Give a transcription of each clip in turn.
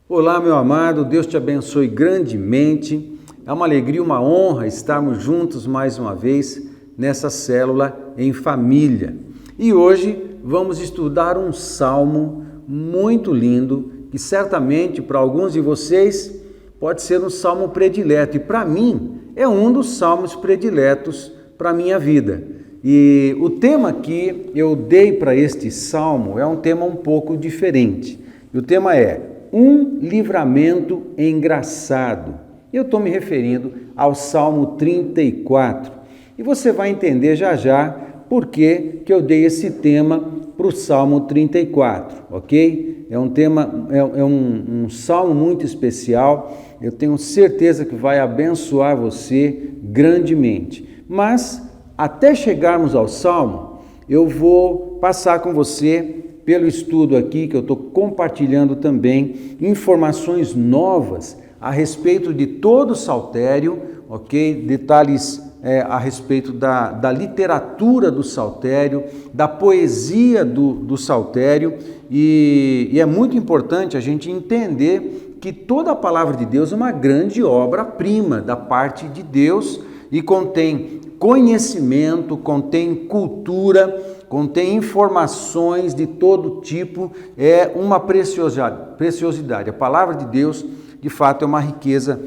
Olá, meu amado, Deus te abençoe grandemente. É uma alegria, uma honra estarmos juntos mais uma vez nessa célula em família. E hoje vamos estudar um salmo muito lindo, que certamente para alguns de vocês pode ser um salmo predileto. E para mim é um dos salmos prediletos para a minha vida. E o tema que eu dei para este salmo é um tema um pouco diferente. E o tema é um livramento engraçado. Eu estou me referindo ao Salmo 34. E você vai entender já já por que eu dei esse tema para o Salmo 34, ok? É um tema, um salmo muito especial. Eu tenho certeza que vai abençoar você grandemente. Mas, até chegarmos ao salmo, eu vou passar com você pelo estudo aqui, que eu estou compartilhando também informações novas a respeito de todo o saltério, ok? Detalhes a respeito da literatura do saltério, da poesia do saltério, e é muito importante a gente entender que toda a palavra de Deus é uma grande obra-prima da parte de Deus e contém conhecimento, contém cultura, contém informações de todo tipo, é uma preciosidade. A palavra de Deus, de fato, é uma riqueza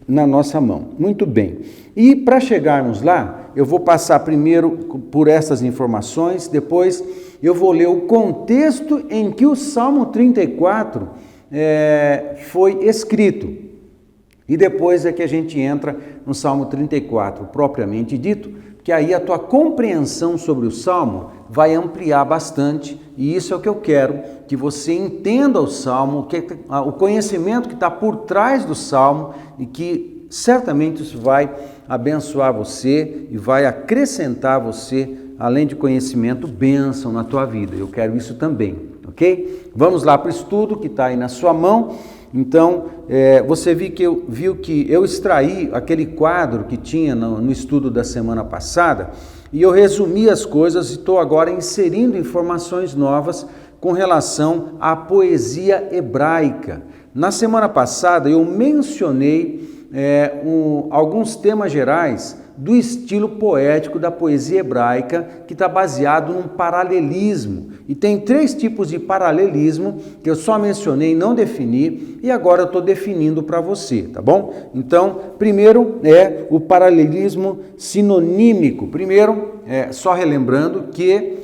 na nossa mão. Muito bem. E para chegarmos lá, eu vou passar primeiro por essas informações, depois eu vou ler o contexto em que o Salmo 34 foi escrito. E depois é que a gente entra no Salmo 34, propriamente dito, que aí a tua compreensão sobre o Salmo vai ampliar bastante, e isso é o que eu quero, que você entenda o Salmo, o conhecimento que está por trás do Salmo, e que certamente isso vai abençoar você e vai acrescentar a você, além de conhecimento, bênção na tua vida. Eu quero isso também, ok? Vamos lá para o estudo que está aí na sua mão. Então, você viu que eu extraí aquele quadro que tinha no estudo da semana passada e eu resumi as coisas e estou agora inserindo informações novas com relação à poesia hebraica. Na semana passada eu mencionei alguns temas gerais do estilo poético da poesia hebraica, que está baseado num paralelismo. E tem 3 tipos de paralelismo que eu só mencionei, não defini, e agora eu estou definindo para você, tá bom? Então, primeiro é o paralelismo sinonímico. Primeiro, só relembrando que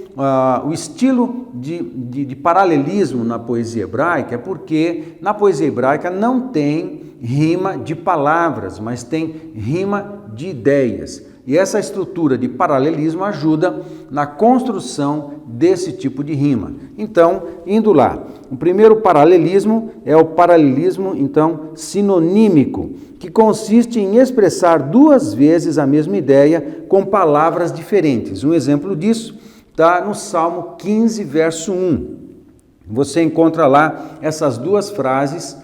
o estilo de paralelismo na poesia hebraica é porque na poesia hebraica não tem rima de palavras, mas tem rima de ideias. E essa estrutura de paralelismo ajuda na construção desse tipo de rima. Então, indo lá, o primeiro paralelismo é o paralelismo, então, sinonímico, que consiste em expressar 2 vezes a mesma ideia com palavras diferentes. Um exemplo disso está no Salmo 15, verso 1. Você encontra lá essas 2 frases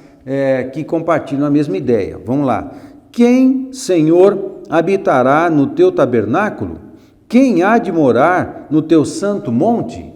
que compartilham a mesma ideia. Vamos lá. Quem, Senhor, habitará no teu tabernáculo? Quem há de morar no teu santo monte?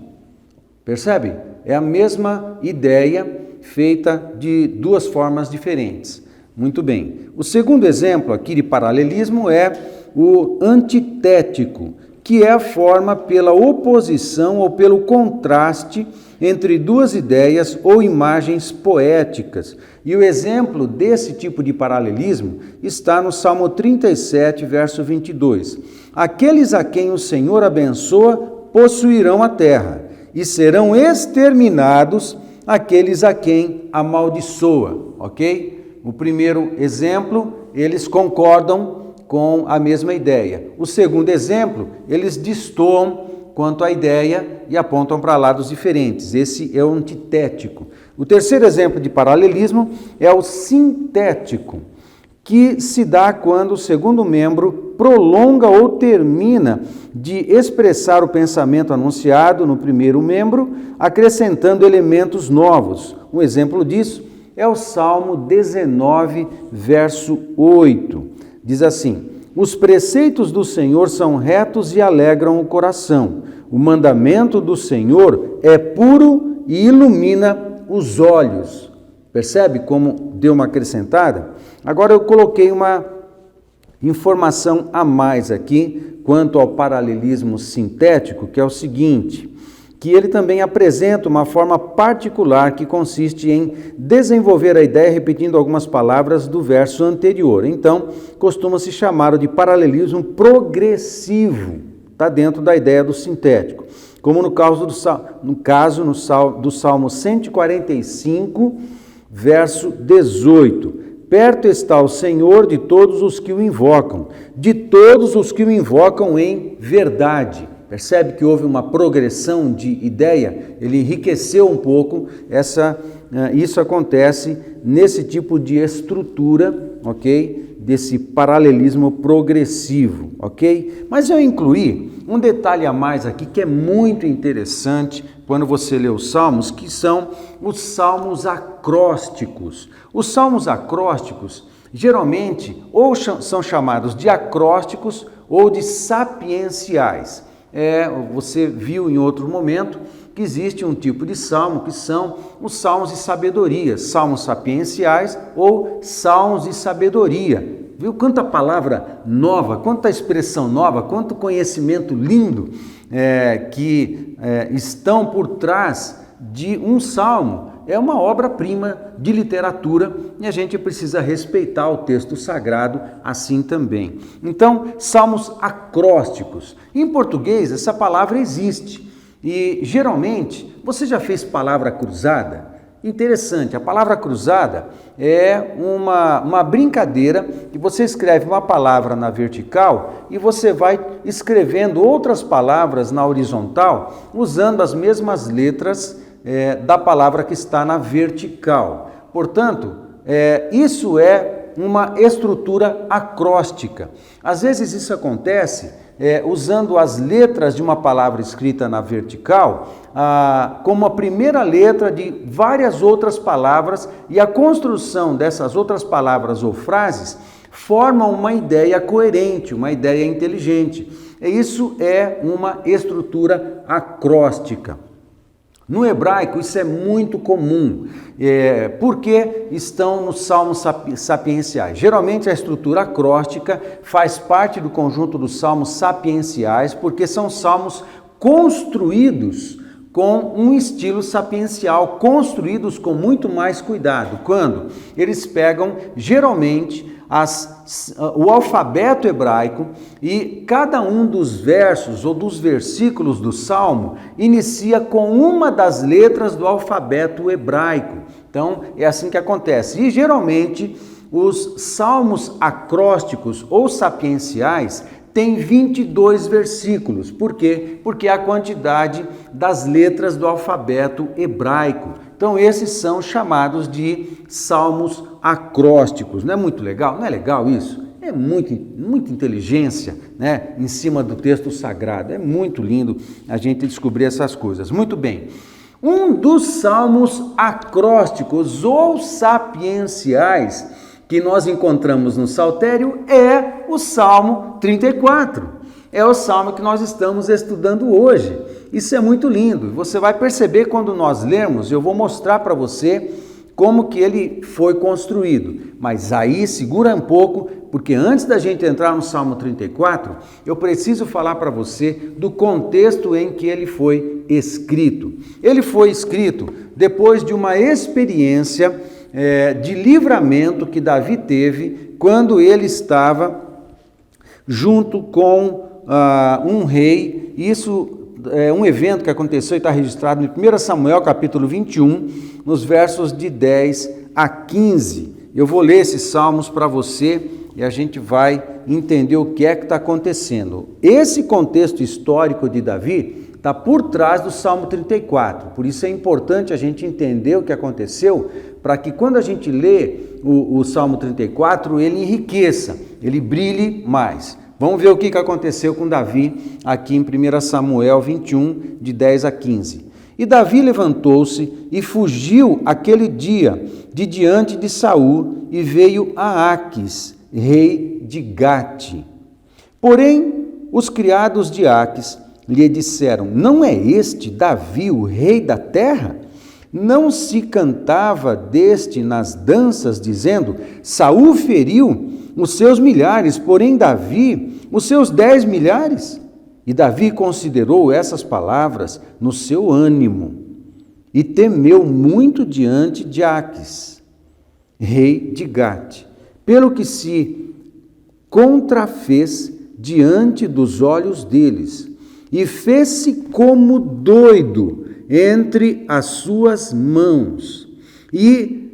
Percebe? É a mesma ideia feita de 2 formas diferentes. Muito bem. O segundo exemplo aqui de paralelismo é o antitético, que é a forma pela oposição ou pelo contraste entre 2 ideias ou imagens poéticas. E o exemplo desse tipo de paralelismo está no Salmo 37, verso 22. Aqueles a quem o Senhor abençoa possuirão a terra, e serão exterminados aqueles a quem amaldiçoa, ok? O primeiro exemplo, eles concordam com a mesma ideia. O segundo exemplo, eles destoam quanto à ideia e apontam para lados diferentes. Esse é o antitético. O terceiro exemplo de paralelismo é o sintético, que se dá quando o segundo membro prolonga ou termina de expressar o pensamento anunciado no primeiro membro, acrescentando elementos novos. Um exemplo disso é o Salmo 19, verso 8. Diz assim: os preceitos do Senhor são retos e alegram o coração. O mandamento do Senhor é puro e ilumina os olhos. Percebe como deu uma acrescentada? Agora eu coloquei uma informação a mais aqui quanto ao paralelismo sintético, que é o seguinte, que ele também apresenta uma forma particular que consiste em desenvolver a ideia repetindo algumas palavras do verso anterior. Então, costuma-se chamar de paralelismo progressivo, está dentro da ideia do sintético. Como no caso do Salmo 145, verso 18. Perto está o Senhor de todos os que o invocam, de todos os que o invocam em verdade. Percebe que houve uma progressão de ideia? Ele enriqueceu um pouco, isso acontece nesse tipo de estrutura, ok? Desse paralelismo progressivo, ok? Mas eu incluí um detalhe a mais aqui que é muito interessante quando você lê os salmos, que são os salmos acrósticos. Os salmos acrósticos, geralmente, ou são chamados de acrósticos ou de sapienciais. Você viu em outro momento que existe um tipo de salmo que são os salmos de sabedoria, salmos sapienciais ou salmos de sabedoria. Viu quanta palavra nova, quanta expressão nova, quanto conhecimento lindo que estão por trás de um salmo. É uma obra-prima de literatura e a gente precisa respeitar o texto sagrado assim também. Então, salmos acrósticos. Em português, essa palavra existe e, geralmente, você já fez palavra cruzada? Interessante, a palavra cruzada é uma brincadeira que você escreve uma palavra na vertical e você vai escrevendo outras palavras na horizontal usando as mesmas letras da palavra que está na vertical. Portanto, isso é uma estrutura acróstica. Às vezes isso acontece usando as letras de uma palavra escrita na vertical como a primeira letra de várias outras palavras, e a construção dessas outras palavras ou frases forma uma ideia coerente, uma ideia inteligente. Isso é uma estrutura acróstica. No hebraico isso é muito comum, porque estão nos salmos sapienciais. Geralmente a estrutura acróstica faz parte do conjunto dos salmos sapienciais, porque são salmos construídos com um estilo sapiencial, construídos com muito mais cuidado. Quando eles pegam, geralmente, o alfabeto hebraico e cada um dos versos ou dos versículos do Salmo inicia com uma das letras do alfabeto hebraico. Então, é assim que acontece. E, geralmente, os salmos acrósticos ou sapienciais têm 22 versículos. Por quê? Porque é a quantidade das letras do alfabeto hebraico. Então, esses são chamados de salmos acrósticos. Não é muito legal? Não é legal isso? É muita inteligência, né, em cima do texto sagrado. É muito lindo a gente descobrir essas coisas. Muito bem. Um dos salmos acrósticos ou sapienciais que nós encontramos no Saltério é o Salmo 34. É o salmo que nós estamos estudando hoje. Isso é muito lindo. Você vai perceber quando nós lermos, eu vou mostrar para você como que ele foi construído. Mas aí segura um pouco, porque antes da gente entrar no Salmo 34, eu preciso falar para você do contexto em que ele foi escrito. Ele foi escrito depois de uma experiência de livramento que Davi teve quando ele estava junto com um rei. Isso é um evento que aconteceu e está registrado em 1 Samuel capítulo 21, nos versos de 10 a 15. Eu vou ler esses salmos para você e a gente vai entender o que é que está acontecendo. Esse contexto histórico de Davi está por trás do Salmo 34, por isso é importante a gente entender o que aconteceu, para que quando a gente lê o Salmo 34, ele enriqueça, ele brilhe mais. Vamos ver o que aconteceu com Davi aqui em 1 Samuel 21, de 10 a 15. E Davi levantou-se e fugiu aquele dia de diante de Saul e veio a Aquis, rei de Gate. Porém, os criados de Aquis lhe disseram: não é este Davi o rei da terra? Não se cantava deste nas danças, dizendo: Saul feriu os seus milhares, porém Davi os seus 10 milhares? E Davi considerou essas palavras no seu ânimo e temeu muito diante de Aques, rei de Gate, pelo que se contrafez diante dos olhos deles, e fez-se como doido entre as suas mãos, e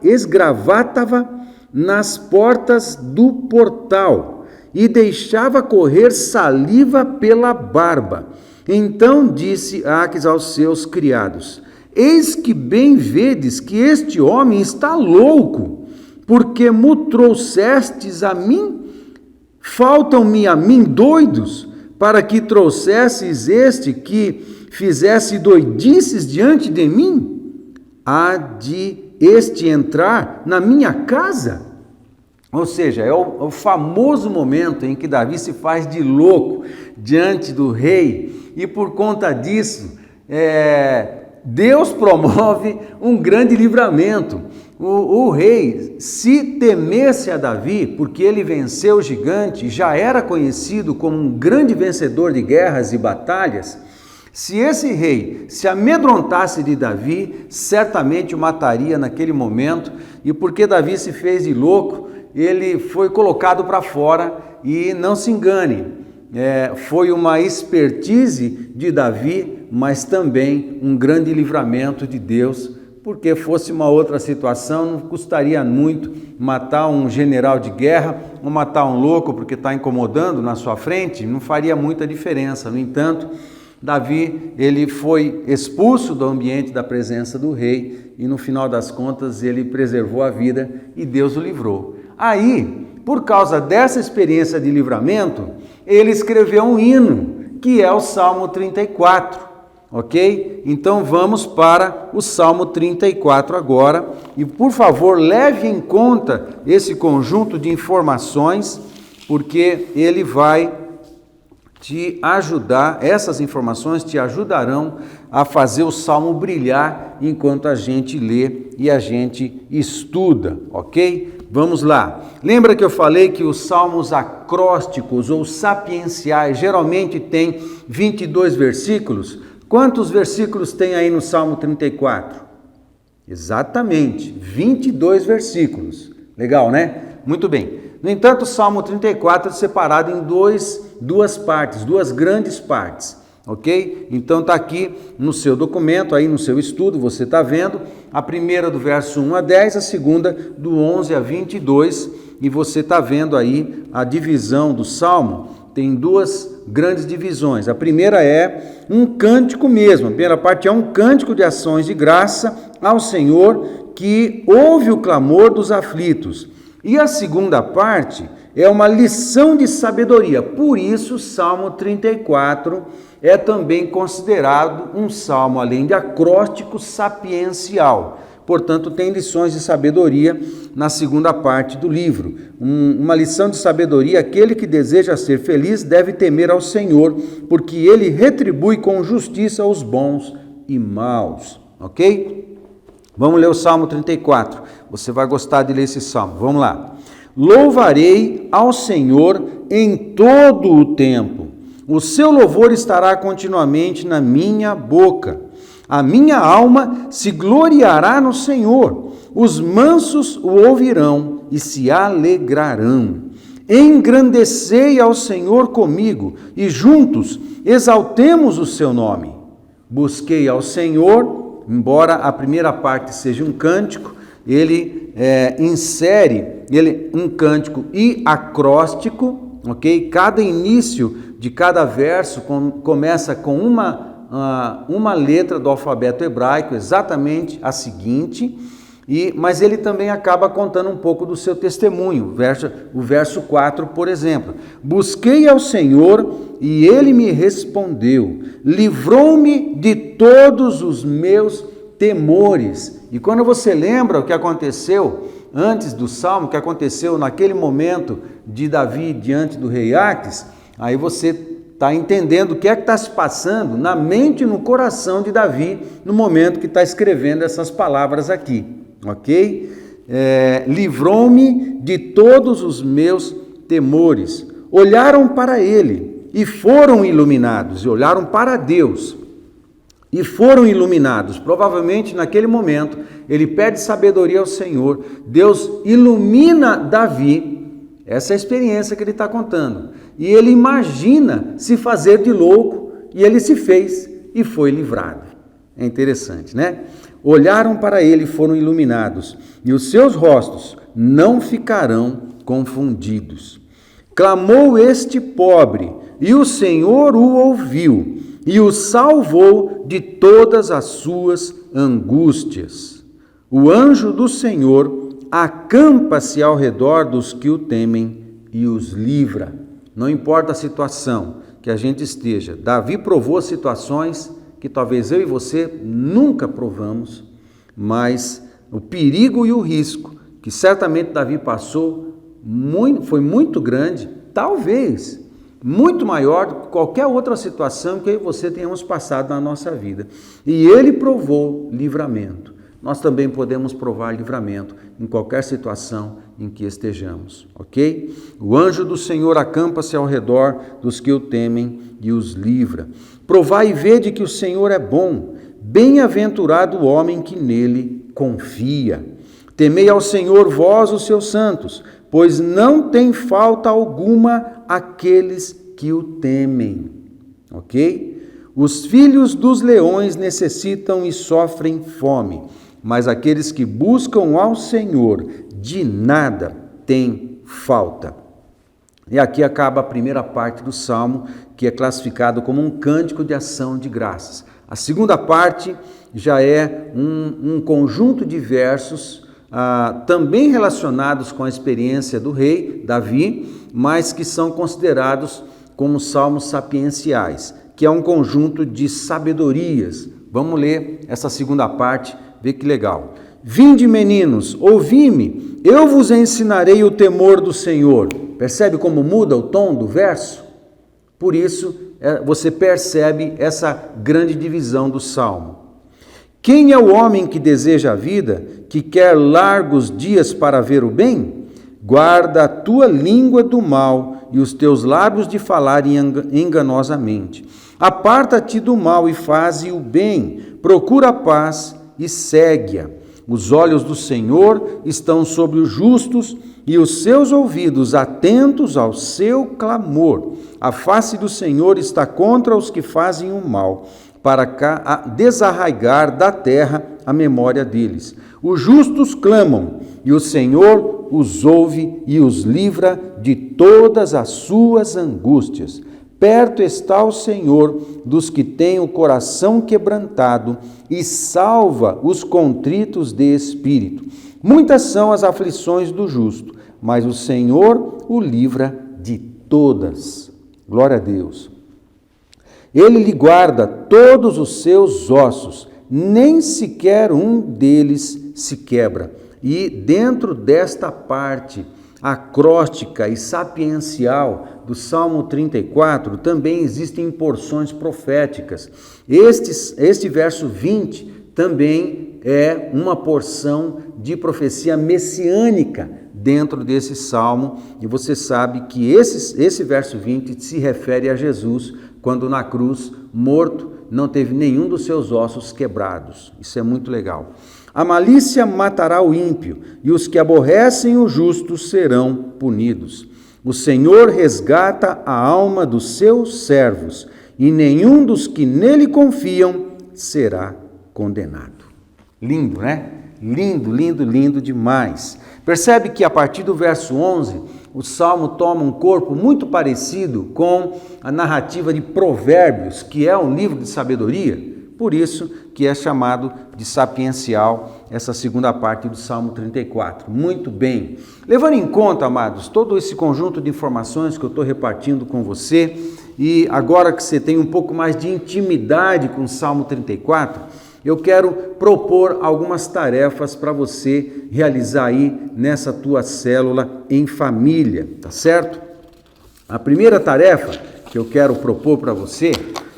esgravatava nas portas do portal, e deixava correr saliva pela barba. Então disse Aques aos seus criados: Eis que bem vedes que este homem está louco, porque mo trouxestes a mim? Faltam-me a mim doidos, para que trouxesses este que fizesse doidices diante de mim? Há de este entrar na minha casa? Ou seja, é o famoso momento em que Davi se faz de louco diante do rei, e por conta disso, Deus promove um grande livramento. O rei, se temesse a Davi, porque ele venceu o gigante, já era conhecido como um grande vencedor de guerras e batalhas, se esse rei se amedrontasse de Davi, certamente o mataria naquele momento, e porque Davi se fez de louco, ele foi colocado para fora. E não se engane, foi uma expertise de Davi, mas também um grande livramento de Deus, porque fosse uma outra situação, não custaria muito matar um general de guerra ou matar um louco porque está incomodando na sua frente, não faria muita diferença. No entanto, Davi, ele foi expulso do ambiente da presença do rei e no final das contas ele preservou a vida e Deus o livrou. Aí, por causa dessa experiência de livramento, ele escreveu um hino, que é o Salmo 34, ok? Então vamos para o Salmo 34 agora, e por favor leve em conta esse conjunto de informações, porque ele vai te ajudar, essas informações te ajudarão a fazer o Salmo brilhar enquanto a gente lê e a gente estuda, ok? Vamos lá. Lembra que eu falei que os salmos acrósticos ou sapienciais geralmente têm 22 versículos? Quantos versículos tem aí no Salmo 34? Exatamente, 22 versículos. Legal, né? Muito bem. No entanto, o Salmo 34 é separado em duas partes, duas grandes partes. Ok? Então está aqui no seu documento, aí no seu estudo, você está vendo a primeira do verso 1 a 10, a segunda do 11 a 22, e você está vendo aí a divisão do Salmo. Tem duas grandes divisões. A primeira é um cântico mesmo, a primeira parte é um cântico de ações de graça ao Senhor, que ouve o clamor dos aflitos. E a segunda parte é uma lição de sabedoria. Por isso, o Salmo 34 é também considerado um salmo, além de acróstico, sapiencial. Portanto, tem lições de sabedoria na segunda parte do livro. Uma lição de sabedoria: aquele que deseja ser feliz deve temer ao Senhor, porque ele retribui com justiça os bons e maus. Ok? Vamos ler o Salmo 34. Você vai gostar de ler esse salmo. Vamos lá. Louvarei ao Senhor em todo o tempo. O seu louvor estará continuamente na minha boca. A minha alma se gloriará no Senhor. Os mansos o ouvirão e se alegrarão. Engrandecei ao Senhor comigo e juntos exaltemos o seu nome. Busquei ao Senhor, embora a primeira parte seja um cântico, ele insere um cântico e acróstico, ok? Cada início de cada verso começa com uma letra do alfabeto hebraico, exatamente a seguinte, mas ele também acaba contando um pouco do seu testemunho. O verso 4, por exemplo: busquei ao Senhor e ele me respondeu, livrou-me de todos os meus temores. E quando você lembra o que aconteceu antes do salmo, o que aconteceu naquele momento de Davi diante do rei Aques, aí você está entendendo o que é que está se passando na mente e no coração de Davi no momento que está escrevendo essas palavras aqui, ok? Livrou-me de todos os meus temores. Olharam para ele e foram iluminados, e olharam para Deus e foram iluminados. Provavelmente naquele momento ele pede sabedoria ao Senhor, Deus ilumina Davi. Essa é a experiência que ele está contando. E ele imagina se fazer de louco, e ele se fez e foi livrado. É interessante, né? Olharam para ele e foram iluminados, e os seus rostos não ficarão confundidos. Clamou este pobre, e o Senhor o ouviu, e o salvou de todas as suas angústias. O anjo do Senhor acampa-se ao redor dos que o temem e os livra. Não importa a situação que a gente esteja. Davi provou situações que talvez eu e você nunca provamos, mas o perigo e o risco que certamente Davi passou foi muito grande, talvez muito maior do que qualquer outra situação que eu e você tenhamos passado na nossa vida. E ele provou livramento. Nós também podemos provar livramento em qualquer situação em que estejamos, ok? O anjo do Senhor acampa-se ao redor dos que o temem e os livra. Provai e vede que o Senhor é bom, bem-aventurado o homem que nele confia. Temei ao Senhor vós, os seus santos, pois não tem falta alguma aqueles que o temem, ok? Os filhos dos leões necessitam e sofrem fome, mas aqueles que buscam ao Senhor de nada têm falta. E aqui acaba a primeira parte do Salmo, que é classificado como um cântico de ação de graças. A segunda parte já é um conjunto de versos também relacionados com a experiência do rei Davi, mas que são considerados como salmos sapienciais, que é um conjunto de sabedorias. Vamos ler essa segunda parte. Vê que legal. Vinde, meninos, ouvi-me, eu vos ensinarei o temor do Senhor. Percebe como muda o tom do verso? Por isso, você percebe essa grande divisão do Salmo. Quem é o homem que deseja a vida, que quer largos dias para ver o bem? Guarda a tua língua do mal e os teus lábios de falar enganosamente. Aparta-te do mal e faze o bem, procura a paz e segue-a. Os olhos do Senhor estão sobre os justos e os seus ouvidos atentos ao seu clamor. A face do Senhor está contra os que fazem o mal, para desarraigar da terra a memória deles. Os justos clamam, e o Senhor os ouve e os livra de todas as suas angústias. Perto está o Senhor dos que têm o coração quebrantado e salva os contritos de espírito. Muitas são as aflições do justo, mas o Senhor o livra de todas. Glória a Deus. Ele lhe guarda todos os seus ossos, nem sequer um deles se quebra. E dentro desta parte acróstica e sapiencial do Salmo 34, também existem porções proféticas. Este verso 20 também é uma porção de profecia messiânica dentro desse salmo, e você sabe que esse verso 20 se refere a Jesus, quando na cruz, morto, não teve nenhum dos seus ossos quebrados. Isso é muito legal. A malícia matará o ímpio, e os que aborrecem o justo serão punidos. O Senhor resgata a alma dos seus servos, e nenhum dos que nele confiam será condenado. Lindo, né? Lindo, lindo, lindo demais. Percebe que a partir do verso 11, o Salmo toma um corpo muito parecido com a narrativa de Provérbios, que é um livro de sabedoria, por isso que é chamado de sapiencial essa segunda parte do Salmo 34. Muito bem. Levando em conta, amados, todo esse conjunto de informações que eu estou repartindo com você, e agora que você tem um pouco mais de intimidade com o Salmo 34, eu quero propor algumas tarefas para você realizar aí nessa tua célula em família, tá certo? A primeira tarefa que eu quero propor para você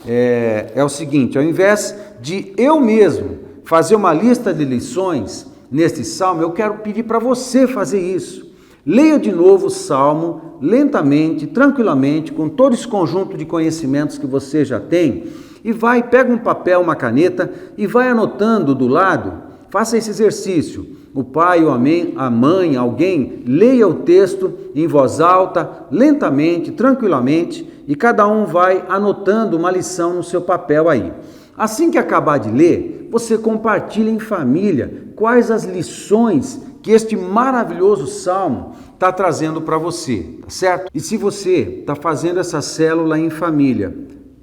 é o seguinte: ao invés de eu mesmo fazer uma lista de lições neste salmo, eu quero pedir para você fazer isso. Leia de novo o salmo, lentamente, tranquilamente, com todo esse conjunto de conhecimentos que você já tem, e pega um papel, uma caneta e vai anotando do lado. Faça esse exercício. O pai ou a mãe, alguém, leia o texto em voz alta, lentamente, tranquilamente, e cada um vai anotando uma lição no seu papel aí. Assim que acabar de ler, você compartilha em família quais as lições que este maravilhoso salmo está trazendo para você, tá certo? E se você está fazendo essa célula em família,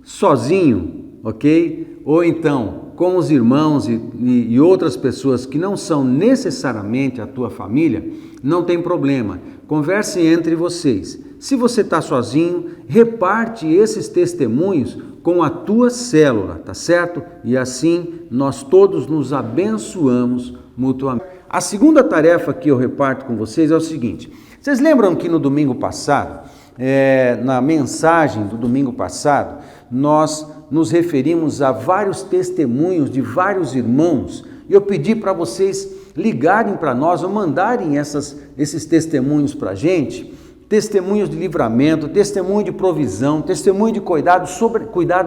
sozinho, ok? Ou então com os irmãos e outras pessoas que não são necessariamente a tua família, não tem problema. Converse entre vocês. Se você está sozinho, reparte esses testemunhos com a tua célula, tá certo? E assim nós todos nos abençoamos mutuamente. A segunda tarefa que eu reparto com vocês é o seguinte: vocês lembram que no domingo passado, na mensagem do domingo passado, nós nos referimos a vários testemunhos de vários irmãos, e eu pedi para vocês ligarem para nós ou mandarem esses testemunhos para a gente, testemunhos de livramento, testemunho de provisão, testemunho de cuidado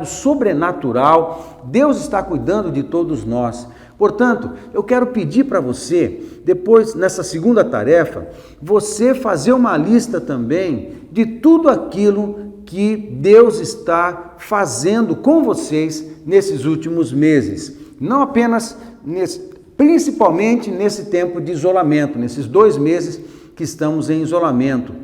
sobrenatural. Deus está cuidando de todos nós. Portanto, eu quero pedir para você, depois, nessa segunda tarefa, você fazer uma lista também de tudo aquilo que Deus está fazendo com vocês nesses últimos meses. Não apenas, principalmente nesse tempo de isolamento, nesses 2 meses que estamos em isolamento,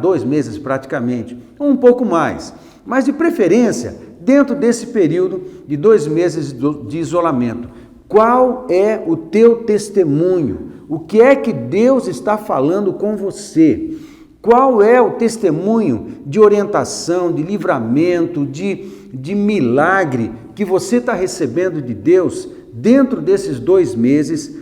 2 meses praticamente, um pouco mais. Mas de preferência, dentro desse período de 2 meses de isolamento, qual é o teu testemunho? O que é que Deus está falando com você? Qual é o testemunho de orientação, de livramento, de milagre que você está recebendo de Deus dentro desses 2 meses,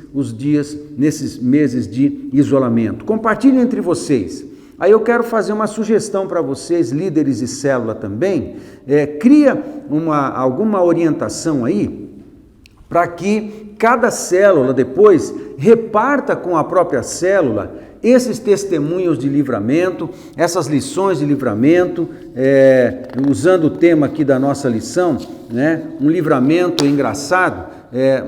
nesses meses de isolamento? Compartilhe entre vocês. Aí eu quero fazer uma sugestão para vocês, líderes de célula também. Cria alguma orientação aí, para que cada célula depois reparta com a própria célula esses testemunhos de livramento, essas lições de livramento, usando o tema aqui da nossa lição, né? Um livramento engraçado,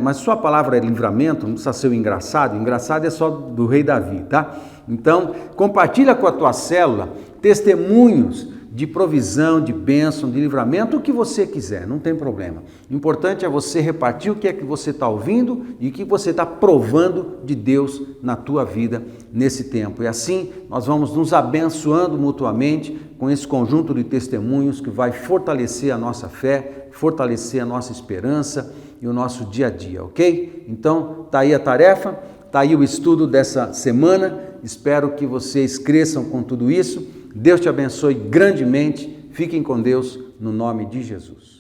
mas só a palavra é livramento, não precisa ser o engraçado é só do rei Davi, tá? Então, compartilha com a tua célula testemunhos de provisão, de bênção, de livramento, o que você quiser, não tem problema. O importante é você repartir o que é que você está ouvindo e o que você está provando de Deus na tua vida nesse tempo. E assim nós vamos nos abençoando mutuamente com esse conjunto de testemunhos que vai fortalecer a nossa fé, fortalecer a nossa esperança e o nosso dia a dia, ok? Então, está aí a tarefa, está aí o estudo dessa semana. Espero que vocês cresçam com tudo isso. Deus te abençoe grandemente. Fiquem com Deus no nome de Jesus.